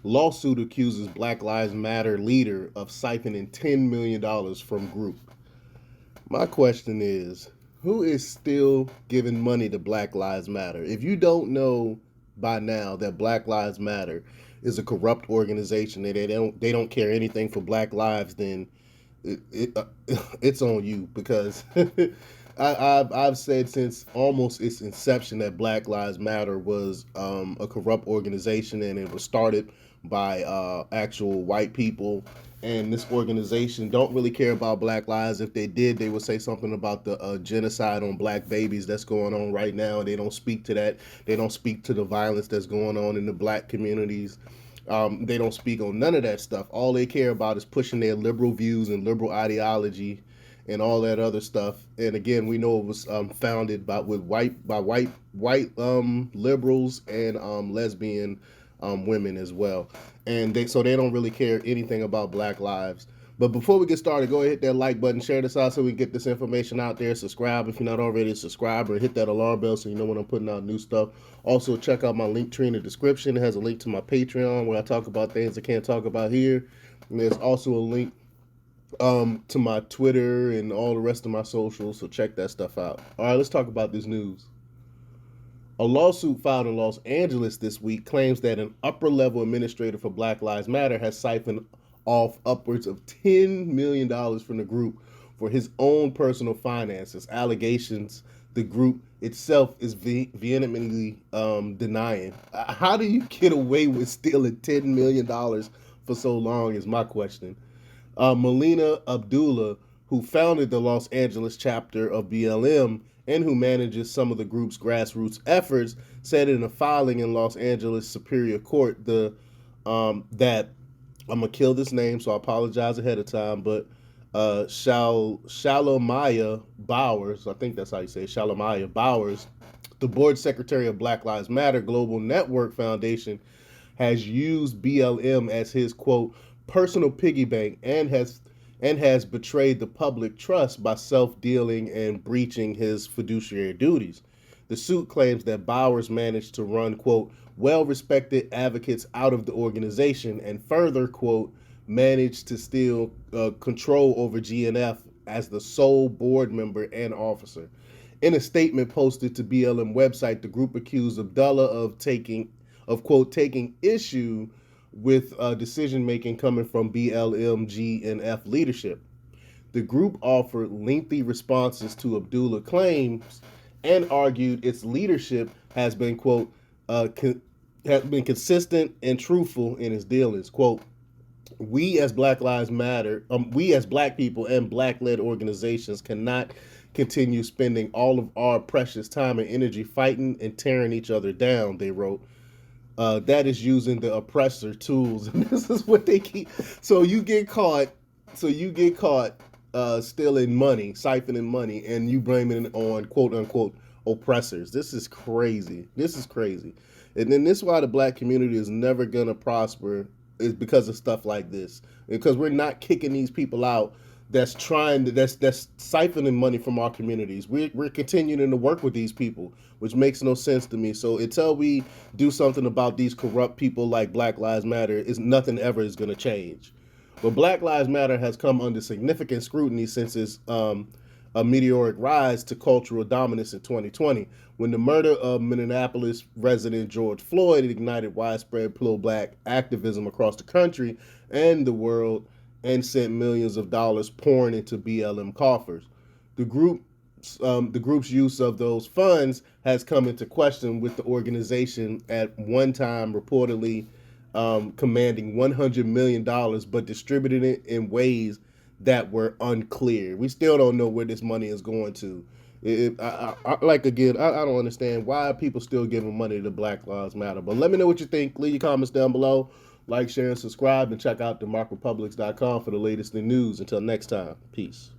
Lawsuit accuses Black Lives Matter leader of siphoning $10 million from group. My question is, who is still giving money to Black Lives Matter? If you don't know by now that Black Lives Matter is a corrupt organization and they don't care anything for Black lives, then it's on you because I've said since almost its inception that Black Lives Matter was a corrupt organization, and it was started by actual white people. And this organization don't really care about Black lives. If they did, they would say something about the genocide on Black babies that's going on right now. They don't speak to that. They don't speak to the violence that's going on in the Black communities. They don't speak on none of that stuff. All they care about is pushing their liberal views and liberal ideology and all that other stuff. And again, we know it was founded by white liberals and lesbian women as well. And they don't really care anything about Black lives. But before we get started, go ahead, hit that like button, share this out so we can get this information out there. Subscribe if you're not already a subscriber, and hit that alarm bell so you know when I'm putting out new stuff. Also, check out my link tree in the description. It has a link to my Patreon where I talk about things I can't talk about here. And there's also a link to my Twitter and all the rest of my socials, so check that stuff out. All right, let's talk about this news. A lawsuit filed in Los Angeles this week claims that an upper-level administrator for Black Lives Matter has siphoned off upwards of $10 million from the group for his own personal finances, allegations the group itself is vehemently denying. How do you get away with stealing $10 million for so long is my question. Melina Abdullah, who founded the Los Angeles chapter of BLM and who manages some of the group's grassroots efforts, said in a filing in Los Angeles Superior Court that I'm gonna kill this name, so I apologize ahead of time, but Shalomaya Bowers, I think that's how you say it, Shalomaya Bowers, the board secretary of Black Lives Matter Global Network Foundation, has used BLM as his quote personal piggy bank and has betrayed the public trust by self-dealing and breaching his fiduciary duties. The suit claims that Bowers managed to run, quote, well-respected advocates out of the organization and further, quote, managed to steal control over GNF as the sole board member and officer. In a statement posted to BLM website, the group accused Abdullah of quote, taking issue with decision making coming from BLM, G, and F leadership. The group offered lengthy responses to Abdullah claims and argued its leadership has been, quote, has been consistent and truthful in its dealings. Quote, we as Black Lives Matter, we as Black people and Black-led organizations cannot continue spending all of our precious time and energy fighting and tearing each other down, they wrote. That is using the oppressor tools, and this is what they keep. So you get caught. Stealing money, siphoning money, and you blaming it on quote unquote oppressors. This is crazy. This is crazy. And then this is why the Black community is never gonna prosper, is because of stuff like this. Because we're not kicking these people out that's siphoning money from our communities. We're continuing to work with these people, which makes no sense to me. So until we do something about these corrupt people like Black Lives Matter, is nothing ever is going to change. But Black Lives Matter has come under significant scrutiny since its a meteoric rise to cultural dominance in 2020, when the murder of Minneapolis resident George Floyd ignited widespread pro-Black activism across the country and the world, and sent millions of dollars pouring into BLM coffers. The group's use of those funds has come into question, with the organization at one time reportedly commanding $100 million, but distributing it in ways that were unclear. We still don't know where this money is going to. I don't understand why are people still giving money to Black Lives Matter. But let me know what you think. Leave your comments down below. Like, share, and subscribe, and check out themarkrepublics.com for the latest in news. Until next time, peace.